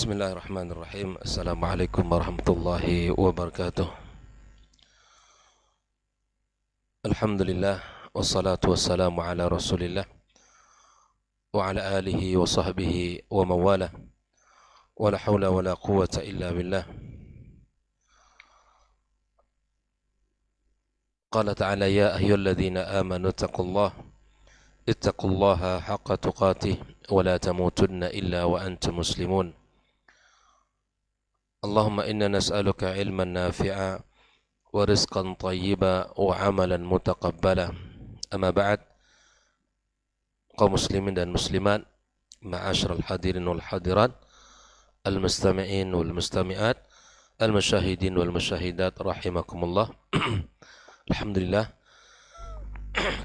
Bismillahirrahmanirrahim. Assalamualaikum warahmatullahi wabarakatuh. Alhamdulillah, wassalatu wassalamu ala rasulillah wa ala alihi wa sahbihi wa mawala, wa la hawla wa la quwwata illa billah. Qala ta'ala ya ayyuhalladzina amanu ittaqullaha haqqa tuqatih wa la tamutunna illa wa antum muslimun. Allahumma inna nas'aluka ilman nafi'a wa rizqan tayyiba wa amalan mutaqabbala. Amma ba'd, kaum muslimin dan muslimat, ma'asyiral hadirin wal hadirat, al-mustami'in wal mustami'at, al-musyahidin wal musyahidat rahimakumullah. Alhamdulillah,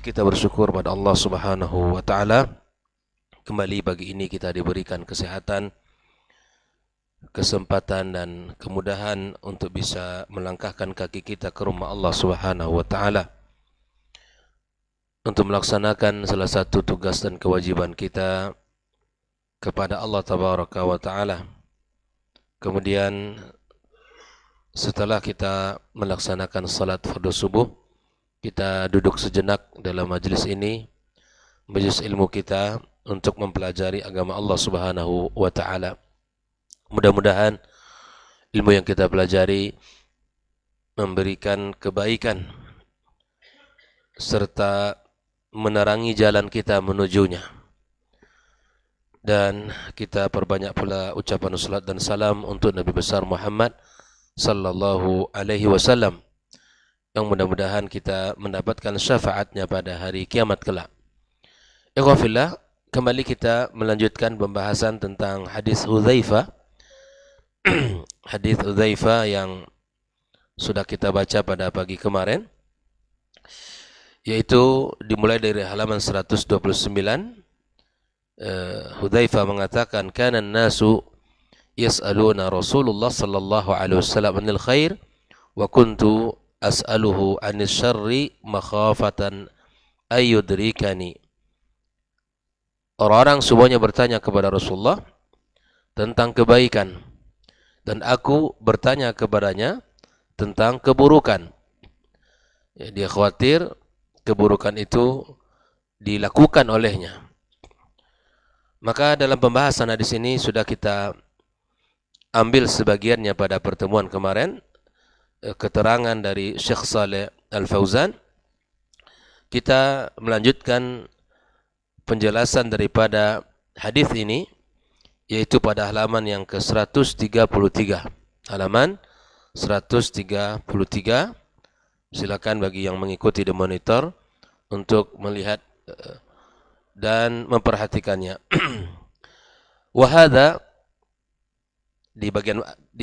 kita bersyukur pada Allah Subhanahu wa taala. Kembali pagi ini kita diberikan kesehatan, kesempatan dan kemudahan untuk bisa melangkahkan kaki kita ke rumah Allah Subhanahu wa taala untuk melaksanakan salah satu tugas dan kewajiban kita kepada Allah Tabaraka wa taala. Kemudian setelah kita melaksanakan salat fardu subuh, kita duduk sejenak dalam majelis ini, majelis ilmu kita, untuk mempelajari agama Allah Subhanahu wa taala. Mudah-mudahan ilmu yang kita pelajari memberikan kebaikan serta menerangi jalan kita menujunya. Dan kita perbanyak pula ucapan salat dan salam untuk Nabi besar Muhammad sallallahu alaihi wasallam, yang mudah-mudahan kita mendapatkan syafaatnya pada hari kiamat kelak. Ikhwafillah, kembali kita melanjutkan pembahasan tentang hadis Hudzaifah. Hadis Hudzaifah yang sudah kita baca pada pagi kemarin, yaitu dimulai dari halaman 129. Hudzaifah mengatakan, kana an-nasu yas'aluna Rasulullah sallallahu alaihi wasallam anil khair wa kuntu as'aluhu anil syarri makhafatan ayyudrikani. Orang-orang semuanya bertanya kepada Rasulullah tentang kebaikan, dan aku bertanya kepadanya tentang keburukan. Ya, dia khawatir keburukan itu dilakukan olehnya. Maka dalam pembahasan hadis ini sudah kita ambil sebagiannya pada pertemuan kemarin, keterangan dari Syekh Saleh Al-Fauzan. Kita melanjutkan penjelasan daripada hadis ini, yaitu pada halaman yang ke-133. Halaman 133. Silakan bagi yang mengikuti di monitor untuk melihat dan memperhatikannya. Wahada di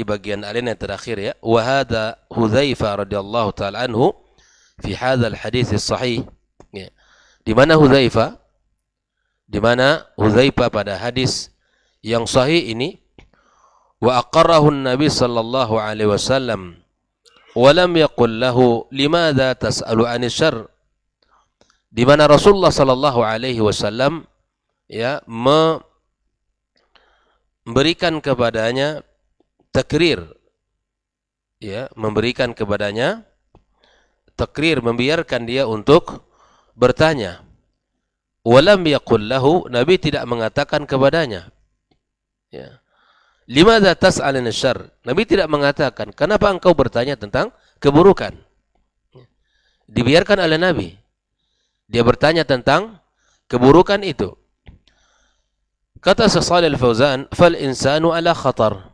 bagian alinea terakhir, ya. Wahada Hudzaifah radhiyallahu taala anhu fi hadzal hadits sahih. Ya. Di mana Hudzaifah pada hadis yang sahih ini, wa aqarrahu an-nabi sallallahu alaihi wasallam wa lam yaqul lahu limadza tas'alu 'anil syarr. Di mana Rasulullah sallallahu alaihi wasallam ya memberikan kepadanya takrir, ya, membiarkan dia untuk bertanya. Walam yaqul lahu, Nabi tidak mengatakan kepadanya, ya, limadza tas'alun syarr. Nabi tidak mengatakan, kenapa engkau bertanya tentang keburukan. Dibiarkan oleh Nabi. Dia bertanya tentang keburukan itu. Kata Syekh Shalih Al-Fauzan, fal insanu ala khatar.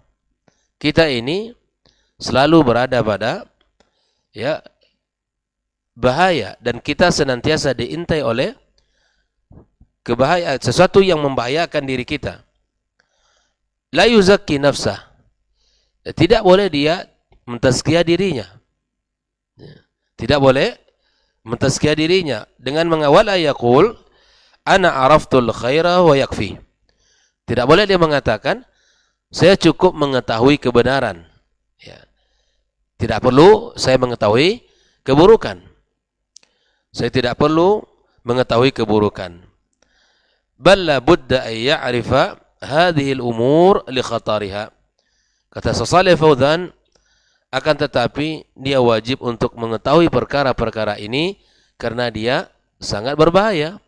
Kita ini selalu berada pada, ya, bahaya, dan kita senantiasa diintai oleh kebahayaan, sesuatu yang membahayakan diri kita. La yuzakki nafsah. Tidak boleh dia mentazkiyah dirinya. Tidak boleh mentazkiyah dirinya dengan mengawal ayaqul ana araftul khaira wa yakfi. Tidak boleh dia mengatakan saya cukup mengetahui kebenaran. Ya. Tidak perlu saya mengetahui keburukan. Saya tidak perlu mengetahui keburukan. Bal la budda ay ya'rifa hadhihi al-umur li khatariha. Kata Syekh Shalih Fauzan, akan tetapi dia wajib untuk mengetahui perkara-perkara ini karena dia sangat berbahaya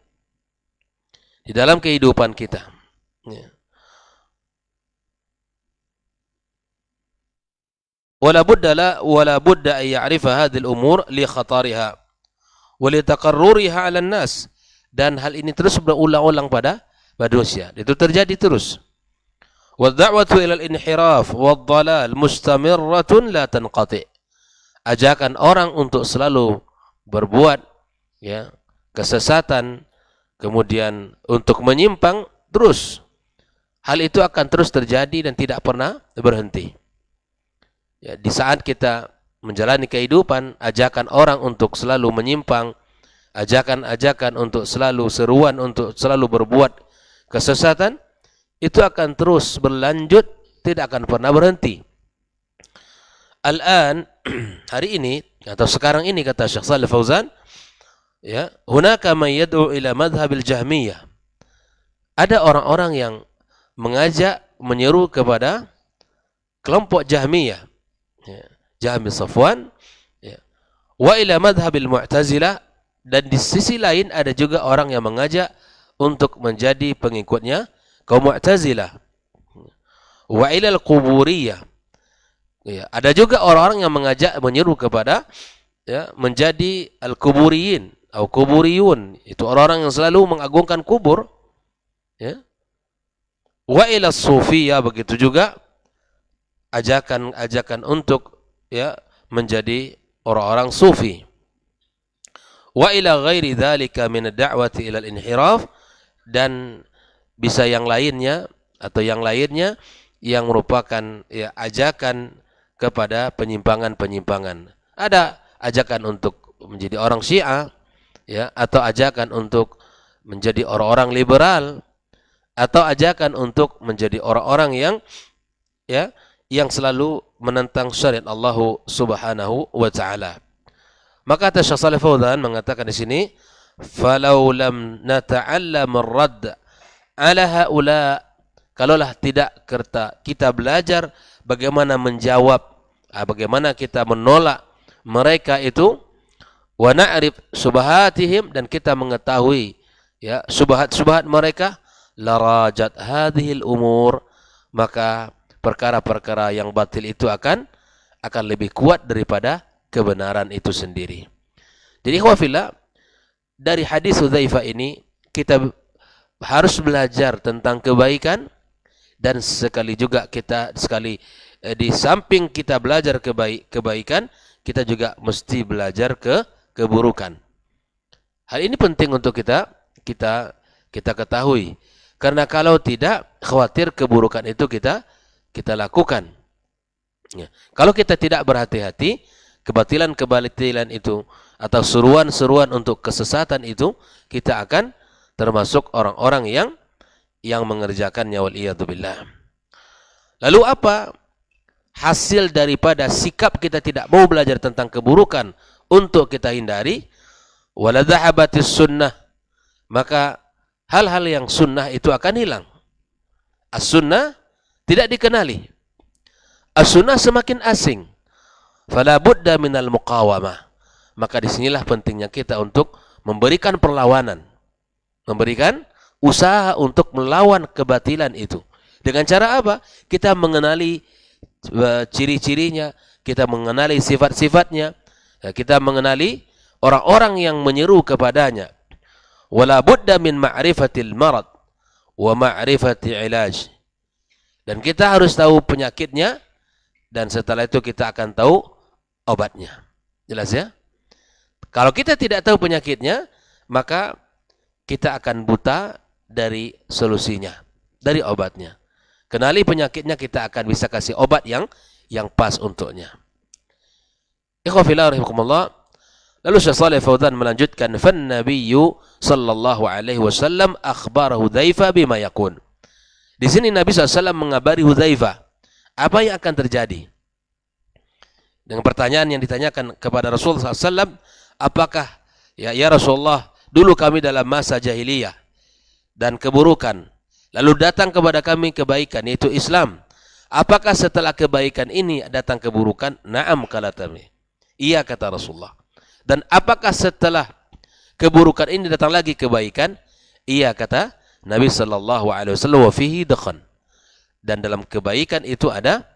di dalam kehidupan kita. Ya. Wala budda an ya'rifa hadhihi al-umur li khatariha wa li taqarruriha 'ala an-nas, dan hal ini terus berulang-ulang pada manusia. Itu terjadi terus. Wad-da'watu ila al-inhiraf wad-dhalal mustamirratun la tanqati. Ajakan orang untuk selalu berbuat ya kesesatan, kemudian untuk menyimpang terus. Hal itu akan terus terjadi dan tidak pernah berhenti. Ya, di saat kita menjalani kehidupan, ajakan orang untuk selalu menyimpang, ajakan-ajakan untuk selalu seruan untuk selalu berbuat kesesatan, itu akan terus berlanjut, tidak akan pernah berhenti. Al-an, hari ini atau sekarang ini, kata Syekh Shalih Fauzan, ya, hunaka man yad'u ila madhhabil Jahmiyah. Ada orang-orang yang mengajak, menyeru kepada kelompok Jahmiyah, ya, Jahmi Safwan, ya. Wa ila madhhabil Mu'tazilah, dan di sisi lain ada juga orang yang mengajak untuk menjadi pengikutnya kaum Mu'tazilah. Wa ila al-Quburiyah, ya, ada juga orang-orang yang mengajak, menyeru kepada ya menjadi al-Quburiyin atau Quburiyun, itu orang-orang yang selalu mengagungkan kubur, ya. Wa ila Sufiyah, begitu juga ajakan-ajakan untuk ya menjadi orang-orang sufi. Wa ila ghairi dzalika min ad-da'wati ila al-inhiraf, dan bisa yang lainnya atau yang lainnya yang merupakan ya ajakan kepada penyimpangan-penyimpangan. Ada ajakan untuk menjadi orang Syiah, ya, atau ajakan untuk menjadi orang-orang liberal, atau ajakan untuk menjadi orang-orang yang ya yang selalu menentang syariat Allah Subhanahu wa taala. Maka Syekh Shalih Fauzan mengatakan di sini, falau lam nata'allam ar-radd ala haula, kalaulah tidak kita belajar bagaimana menjawab, bagaimana kita menolak mereka itu, wa na'rif subhatihim, dan kita mengetahui ya subhat-subhat mereka, larajat hadhil umur, maka perkara-perkara yang batil itu akan lebih kuat daripada kebenaran itu sendiri. Jadi khawafillah, dari hadis Hudzaifah ini kita harus belajar tentang kebaikan, dan sekali juga kita di samping kita belajar kebaikan, kita juga mesti belajar keburukan. Hal ini penting untuk kita ketahui, karena kalau tidak, khawatir keburukan itu kita lakukan. Ya. Kalau kita tidak berhati-hati, kebatilan-kebatilan itu atau seruan-seruan untuk kesesatan itu, kita akan termasuk orang-orang yang mengerjakannya, wal iyadu billah. Lalu apa hasil daripada sikap kita tidak mau belajar tentang keburukan untuk kita hindari? Wala dhahabatis sunnah, maka hal-hal yang sunnah itu akan hilang. As-sunnah tidak dikenali. As-sunnah semakin asing. Fala budda minal muqawamah. Maka disinilah pentingnya kita untuk memberikan perlawanan, memberikan usaha untuk melawan kebatilan itu. Dengan cara apa? Kita mengenali ciri-cirinya, kita mengenali sifat-sifatnya, kita mengenali orang-orang yang menyeru kepadanya. Wala budda min ma'rifatil marad wa ma'rifati ilaj. Dan kita harus tahu penyakitnya, dan setelah itu kita akan tahu obatnya. Jelas ya? Kalau kita tidak tahu penyakitnya, maka kita akan buta dari solusinya, dari obatnya. Kenali penyakitnya, kita akan bisa kasih obat yang pas untuknya. Ikhwafillah rahimakumullah. Lalu Syekh Shalih Fauzan melanjutkan, fan nabiyyu sallallahu alaihi wasallam akhbara Hudzaifah bima yakun. Di sini Nabi SAW mengabari Hudzaifah apa yang akan terjadi. Dengan pertanyaan yang ditanyakan kepada Rasulullah SAW, apakah ya Rasulullah, dulu kami dalam masa jahiliyah dan keburukan, Lalu datang kepada kami kebaikan, yaitu Islam. Apakah setelah kebaikan ini datang keburukan? Naam, kata kami. Iya, kata Rasulullah. Dan apakah setelah keburukan ini datang lagi kebaikan? Iya, kata Nabi sallallahu alaihi wasallam, wa fihi dakhan. Dan dalam kebaikan itu ada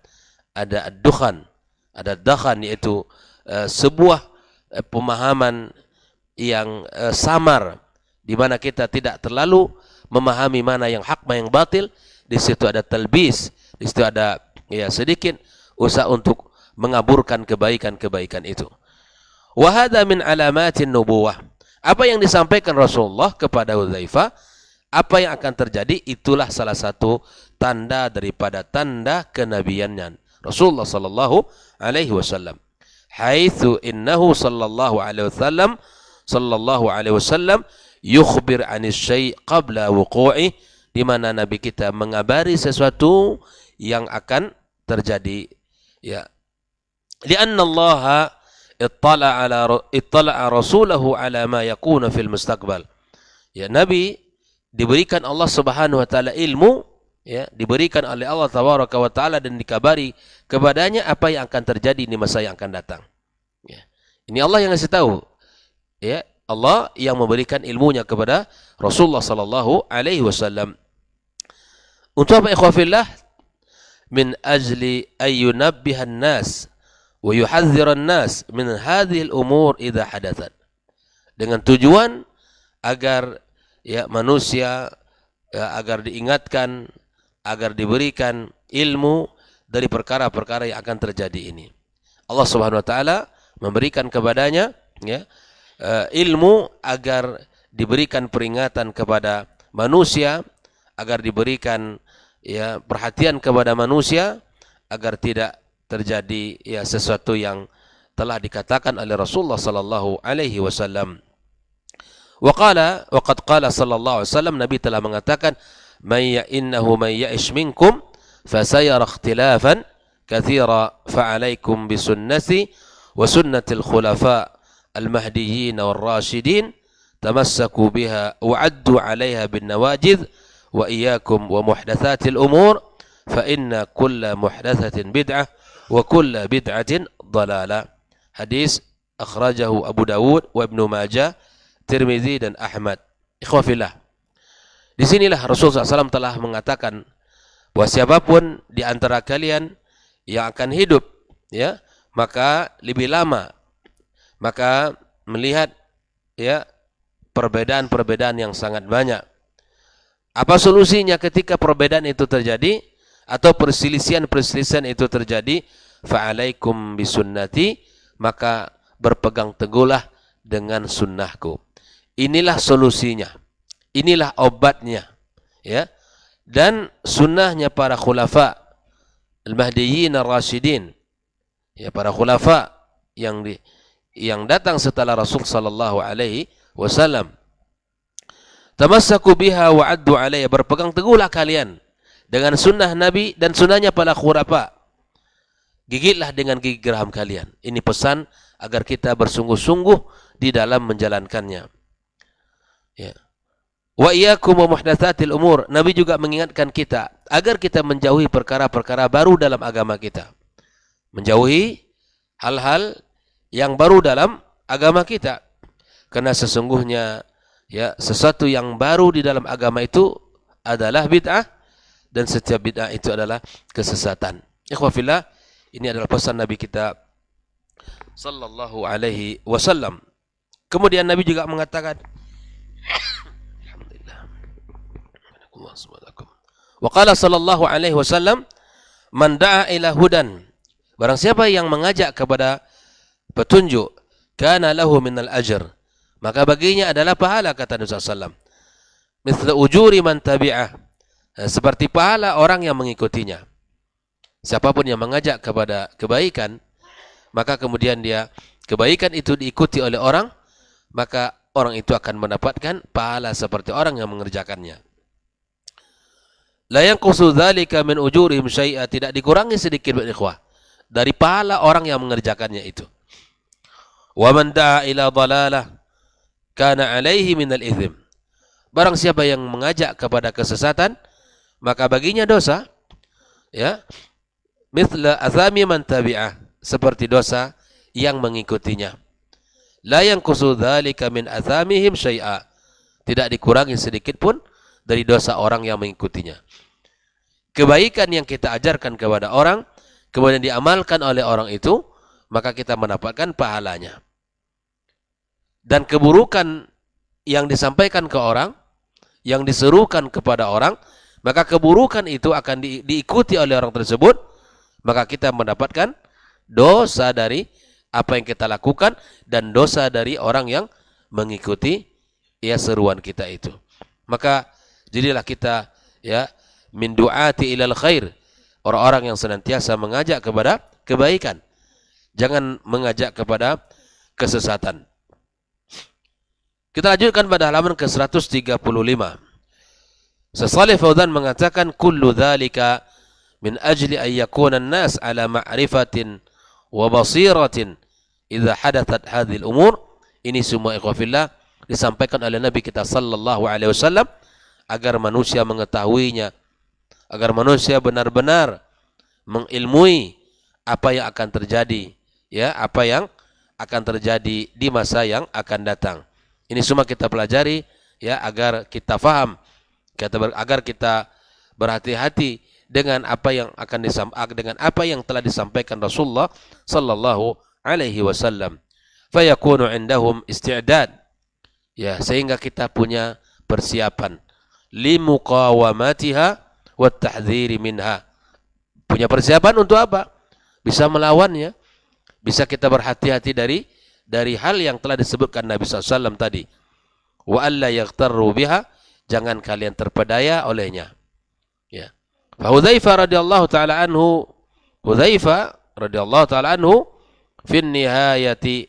dukhan, ada dakhan, yaitu sebuah pemahaman yang samar, di mana kita tidak terlalu memahami mana yang hak, mana yang batil. Di situ ada talbis, di situ ada sedikit usaha untuk mengaburkan kebaikan-kebaikan itu. Wa hadza min alamatin nubuwah. Apa yang disampaikan Rasulullah kepada Hudzaifah, apa yang akan terjadi, itulah salah satu tanda daripada tanda kenabiannya Rasulullah sallallahu alaihi wasallam. Haitsu innahu sallallahu alaihi wasallam yukhbir 'anis syai' qabla wuqu'i, di mana Nabi kita mengabari sesuatu yang akan terjadi, ya. Lianna Allah ittala'a rasulahu ala ma yakuna fil mustaqbal. Ya, Nabi diberikan Allah Subhanahu wa taala ilmu, ya, diberikan oleh Allah tabaraka wa taala dan dikabari kepadanya apa yang akan terjadi di masa yang akan datang. Ya. Ini Allah yang ngasih tahu. Ya, Allah yang memberikan ilmunya kepada Rasulullah sallallahu alaihi wasallam. Untuk apa, ikhwafillah? Min ajli ayyunabbihan nas wa yuhadziran nas min hadhihi al-umur idza hadathat. Dengan tujuan agar manusia agar diingatkan, agar diberikan ilmu dari perkara-perkara yang akan terjadi ini. Allah Subhanahu wa taala memberikan kepadanya ilmu agar diberikan peringatan kepada manusia, agar diberikan perhatian kepada manusia, agar tidak terjadi sesuatu yang telah dikatakan oleh Rasulullah sallallahu alaihi wasallam. Waqad qala sallallahu alaihi wasallam, Nabi telah mengatakan, innahu man ya'ish minkum fasayara ikhtilafan katsira fa'alaikum bisunnati wa sunnatil khulafa al-mahdiyyin war-rasyidin tamassaku biha wa 'addu 'alaiha bin nawajidh wa iyyakum wa muhdatsatil umur fa inna kulla muhdatsatin bid'ah wa kulla bid'atin dhalalah. Hadis akhrajahu Abu Dawud wa Ibnu Majah, Tirmizi dan Ahmad. Ikhwafillah, disinilah Rasulullah SAW telah mengatakan bahwa siapapun di antara kalian yang akan hidup, maka lebih lama, maka melihat perbedaan-perbedaan yang sangat banyak. Apa solusinya ketika perbedaan itu terjadi atau perselisihan-perselisihan itu terjadi? Fa'alaikum bisunnati, maka berpegang teguhlah dengan sunnahku. Inilah solusinya, inilah obatnya, dan sunnahnya para khulafa al-mahdiyyin ar-rasyidin, para khulafa yang datang setelah Rasul sallallahu alaihi wasallam. Tamassaku biha wa 'addu 'alaiha, berpegang teguhlah kalian dengan sunnah Nabi dan sunnahnya para khulafa. Gigitlah dengan gigi geraham kalian. Ini pesan agar kita bersungguh-sungguh di dalam menjalankannya. Wa iyyakum wa muhdatsatil umur. Nabi juga mengingatkan kita agar kita menjauhi perkara-perkara baru dalam agama kita. Menjauhi hal-hal yang baru dalam agama kita. Karena sesungguhnya sesuatu yang baru di dalam agama itu adalah bid'ah, dan setiap bid'ah itu adalah kesesatan. Ikhwafillah, ini adalah pesan Nabi kita sallallahu alaihi wasallam. Kemudian Nabi juga mengatakan, alhamdulillah, wa qala sallallahu alaihi wasallam, man da'a ila hudan, barang siapa yang mengajak kepada petunjuk, kana lahu minal ajr, maka baginya adalah pahala, kata Nabi SAW. Mithla ujuri man tabi'ah, seperti pahala orang yang mengikutinya. Siapapun yang mengajak kepada kebaikan, maka kemudian kebaikan itu diikuti oleh orang, maka orang itu akan mendapatkan pahala seperti orang yang mengerjakannya. La yanqusu dzalika min ujurihim syai'a, tidak dikurangi sedikit, ikhwah, dari pahala orang yang mengerjakannya itu. Wa man da'a ila dhalalah kana alaihi minal ithim, barang siapa yang mengajak kepada kesesatan, maka baginya dosa, ya, mithla athami man tabi'ah, seperti dosa yang mengikutinya. La yanqusu dzalika min athamihim syai'a, tidak dikurangi sedikit pun dari dosa orang yang mengikutinya. Kebaikan yang kita ajarkan kepada orang, kemudian diamalkan oleh orang itu, maka kita mendapatkan pahalanya. Dan keburukan yang disampaikan ke orang, yang diserukan kepada orang, maka keburukan itu akan diikuti oleh orang tersebut, maka kita mendapatkan dosa dari apa yang kita lakukan dan dosa dari orang yang mengikuti ya seruan kita itu. Maka jadilah kita ya min du'ati ilal khair, orang-orang yang senantiasa mengajak kepada kebaikan, jangan mengajak kepada kesesatan. Kita lanjutkan pada halaman ke-135. Saleh Fauzan mengatakan kullu dzalika min ajli an yakuna an-nas ala ma'rifatin wa basiratin idza hadathat hadhihi al-umur. Ini semua ikhwafillah disampaikan oleh Nabi kita sallallahu alaihi wasallam agar manusia mengetahuinya, agar manusia benar-benar mengilmui apa yang akan terjadi, ya, apa yang akan terjadi di masa yang akan datang. Ini semua kita pelajari ya agar kita faham, agar kita berhati-hati dengan apa yang akan dengan apa yang telah disampaikan Rasulullah sallallahu alaihi wasallam. Fayakunu indahum isti'dad, ya, sehingga kita punya persiapan limuqawamatiha wat tahdhiri minha. Punya persiapan untuk apa? Bisa melawannya, bisa kita berhati-hati dari hal yang telah disebutkan Nabi SAW tadi. Wa alla yaghtarru biha, jangan kalian terpedaya olehnya. Ya. Fa Hudzaifah radhiyallahu taala anhu, Hudzaifah radhiyallahu taala anhu fi nihayati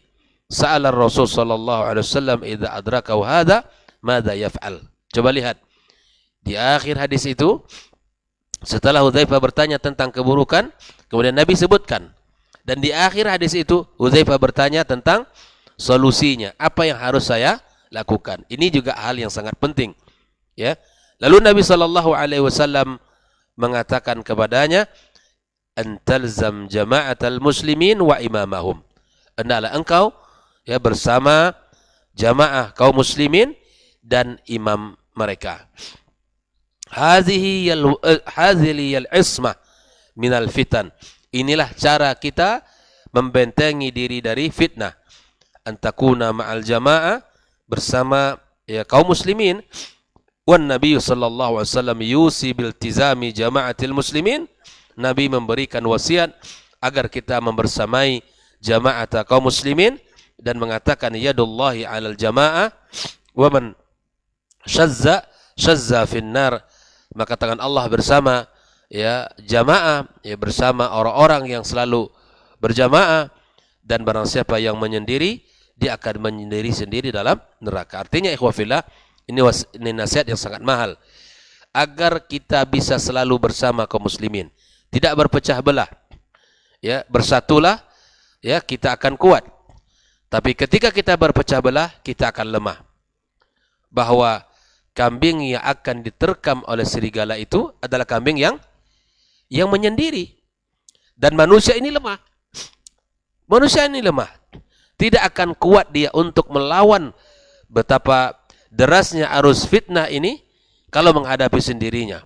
sa'ala Rasul sallallahu alaihi wasallam idza adrakahu hadza madza yaf'al. Coba lihat di akhir hadis itu, setelah Hudzaifah bertanya tentang keburukan, kemudian Nabi sebutkan. Dan di akhir hadis itu Hudzaifah bertanya tentang solusinya, apa yang harus saya lakukan. Ini juga hal yang sangat penting, ya. Lalu Nabi sallallahu alaihi wasallam mengatakan kepadanya, antalzam jama'atal muslimin wa imamahum. Hendaklah engkau ya bersama jamaah kaum muslimin dan imam mereka. Hadhihi al ismah minal fitan. Inilah cara kita membentengi diri dari fitnah. Antakuna ma'al jamaah, bersama ya kaum muslimin. Wan Nabi sallallahu alaihi wasallam yusi bil tizami jama'atil muslimin. Nabi memberikan wasiat agar kita membersamai jamaah kaum muslimin dan mengatakan yadullahi 'alal jamaah wa man syazza finnar, maka tangan Allah bersama ya jamaah, ya bersama orang-orang yang selalu berjamaah, dan barang siapa yang menyendiri dia akan menyendiri sendiri dalam neraka. Artinya ikhwafillah, ini nasihat yang sangat mahal agar kita bisa selalu bersama kaum muslimin, tidak berpecah belah. Ya, bersatulah ya kita akan kuat. Tapi ketika kita berpecah belah, kita akan lemah. Bahwa kambing yang akan diterkam oleh serigala itu adalah kambing yang menyendiri. Dan manusia ini lemah. Manusia ini lemah. Tidak akan kuat dia untuk melawan betapa derasnya arus fitnah ini kalau menghadapi sendirinya.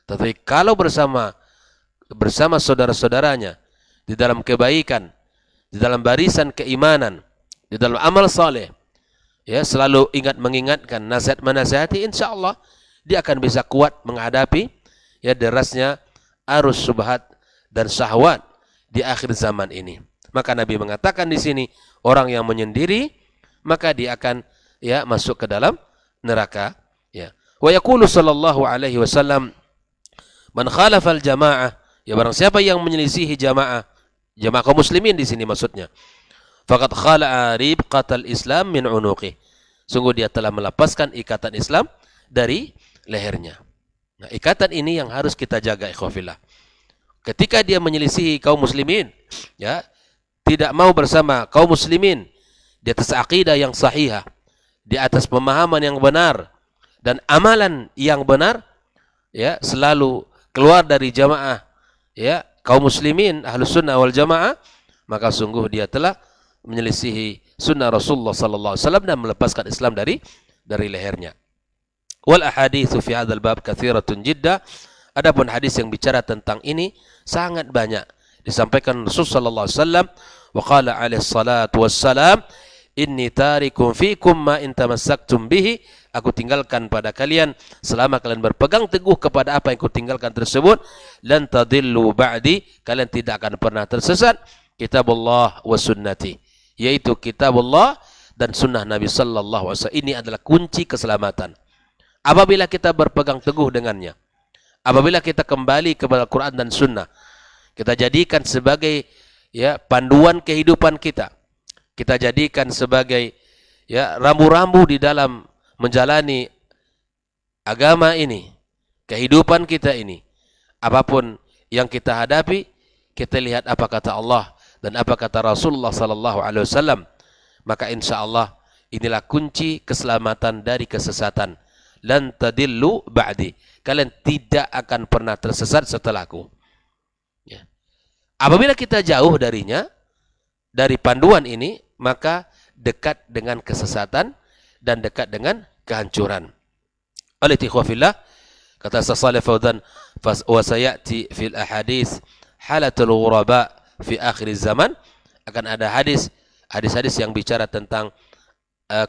Tetapi kalau bersama saudara-saudaranya di dalam kebaikan, di dalam barisan keimanan, di dalam amal saleh, ya selalu mengingatkan, nasihat menasihati, insyaallah dia akan bisa kuat menghadapi ya derasnya arus syubhat dan syahwat di akhir zaman ini. Maka Nabi mengatakan di sini, orang yang menyendiri maka dia akan ya masuk ke dalam neraka, ya. Wa yaqulu sallallahu alaihi wasallam, man khalafa al jamaah, ya barang siapa yang menyelisihi jamaah kaum muslimin di sini maksudnya, faqad khala'a ribqatal Islam min unuqih, sungguh dia telah melepaskan ikatan Islam dari lehernya. Nah, ikatan ini yang harus kita jaga ikhwafillah. Ketika dia menyelisihi kaum muslimin, ya, tidak mau bersama kaum muslimin di atas akidah yang sahihah, di atas pemahaman yang benar dan amalan yang benar, ya selalu keluar dari jamaah ya kaum muslimin ahlus sunnah wal jamaah, maka sungguh dia telah menyelisihi sunnah Rasulullah sallallahu alaihi wasallam dan melepaskan Islam dari lehernya. Wal ahaditsu fi hadzal bab katsiratun jidda. Adapun hadis yang bicara tentang ini sangat banyak. Disampaikan Rasul sallallahu alaihi wasallam, wa qala alaihi salatu wassalam, inni tarikum fikum ma in tamassaktum bihi. Aku tinggalkan pada kalian selama kalian berpegang teguh kepada apa yang aku tinggalkan tersebut, lan tadillu ba'di, kalian tidak akan pernah tersesat. Kitabullah wa sunnati, yaitu kitabullah dan sunnah Nabi sallallahu alaihi wasallam. Ini adalah kunci keselamatan. Apabila kita berpegang teguh dengannya, apabila kita kembali kepada Quran dan sunnah, kita jadikan sebagai ya panduan kehidupan kita, kita jadikan sebagai ya rambu-rambu di dalam menjalani agama ini, kehidupan kita ini. Apapun yang kita hadapi, kita lihat apa kata Allah dan apa kata Rasulullah sallallahu alaihi wasallam, maka insyaallah inilah kunci keselamatan dari kesesatan. Lan tadillu ba'di, kalian tidak akan pernah tersesat setelahku. Ya. Apabila kita jauh darinya, dari panduan ini, maka dekat dengan kesesatan dan dekat dengan kehancuran. Oleh ikhwafillah, kata Salih Fauzan, wa sayati fil ahadits halatul ghuraba fi akhir zaman, akan ada hadis-hadis yang bicara tentang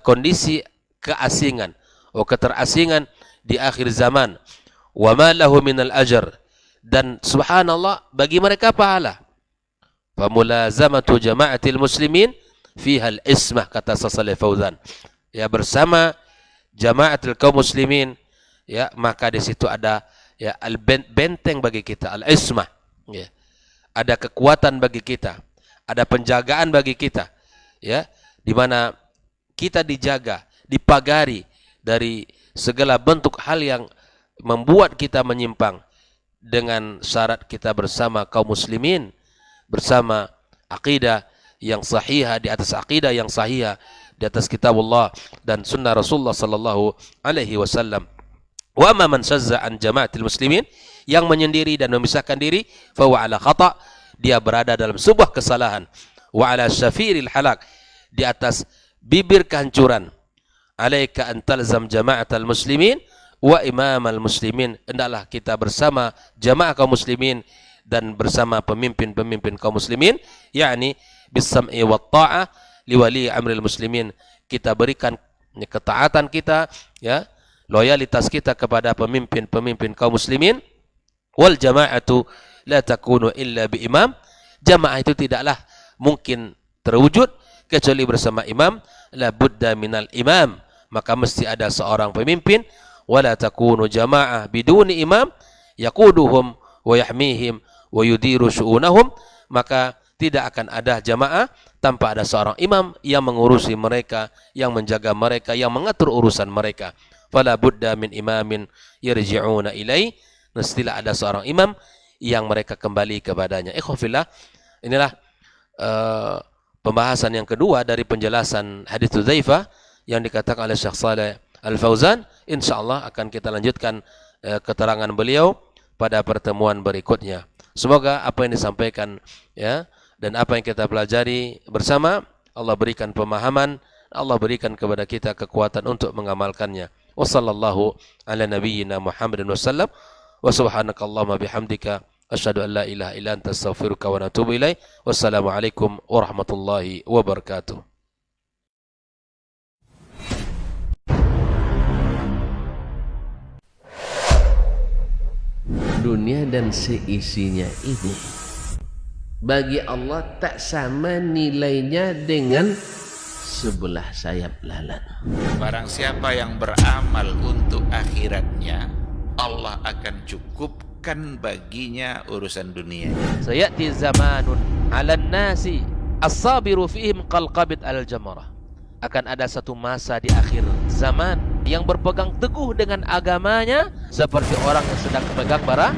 kondisi keasingan, keterasingan di akhir zaman. Wa ma lahu minal ajr, dan subhanallah bagi mereka pahala. Fa mulazamatu jama'atil muslimin fiha al-ismah, kata Salih Fauzan. Ya, bersama jama'atul kaum muslimin, ya, maka di situ ada ya benteng bagi kita, al-ismah. Ya. Ada kekuatan bagi kita, ada penjagaan bagi kita, ya, di mana kita dijaga, dipagari dari segala bentuk hal yang membuat kita menyimpang, dengan syarat kita bersama kaum muslimin, bersama akidah yang sahihah, di atas akidah yang sahihah, di atas kitabullah dan sunnah Rasulullah sallallahu alaihi wasallam. Wa ma man shazza an jama'atil muslimin, yang menyendiri dan memisahkan diri, fa huwa ala khata', dia berada dalam sebuah kesalahan. Wa ala syafiril halak, di atas bibir kehancuran. Alaika an talzam jama'atal muslimin wa imamal muslimin, hendaklah kita bersama jamaah kaum muslimin dan bersama pemimpin-pemimpin kaum muslimin, yakni bis-sam'i wat ta'ah li wali amril muslimin, kita berikan ketaatan kita, ya, loyalitas kita kepada pemimpin-pemimpin kaum muslimin. Wal jama'atu la takunu illa bi imam, jamaah itu tidaklah mungkin terwujud kecuali bersama imam. La budda minal imam, maka mesti ada seorang pemimpin. Wala takunu jama'ah biduni imam yaquduhum wa yahmihim wa yudiru syu'unahum, maka tidak akan ada jamaah tanpa ada seorang imam yang mengurusi mereka, yang menjaga mereka, yang mengatur urusan mereka. Fala budda min imamin yarji'una ilai, mestilah ada seorang imam yang mereka kembali kepadanya. Ikhwafillah, inilah pembahasan yang kedua dari penjelasan hadits Hudzaifah yang dikatakan oleh Syekh Shalih Al-Fauzan. Insyaallah akan kita lanjutkan keterangan beliau pada pertemuan berikutnya. Semoga apa yang disampaikan, ya, dan apa yang kita pelajari bersama, Allah berikan pemahaman, Allah berikan kepada kita kekuatan untuk mengamalkannya. Wassallallahu ala nabiyyina Muhammadin wasallam. Wa subhanakallahumma bihamdika asyhadu an la ilaha illa anta astaghfiruka wa atubu ilaik. Wassalamualaikum warahmatullahi wabarakatuh. Dunia dan seisinya ini bagi Allah tak sama nilainya dengan sebelah sayap lalat. Barang siapa yang beramal untuk akhiratnya, Allah akan cukupkan baginya urusan dunia. Sayati zamanun 'alan nasi as-sabiru fihim qalqabit al-jamarah. Akan ada satu masa di akhir zaman yang berpegang teguh dengan agamanya seperti orang yang sedang memegang bara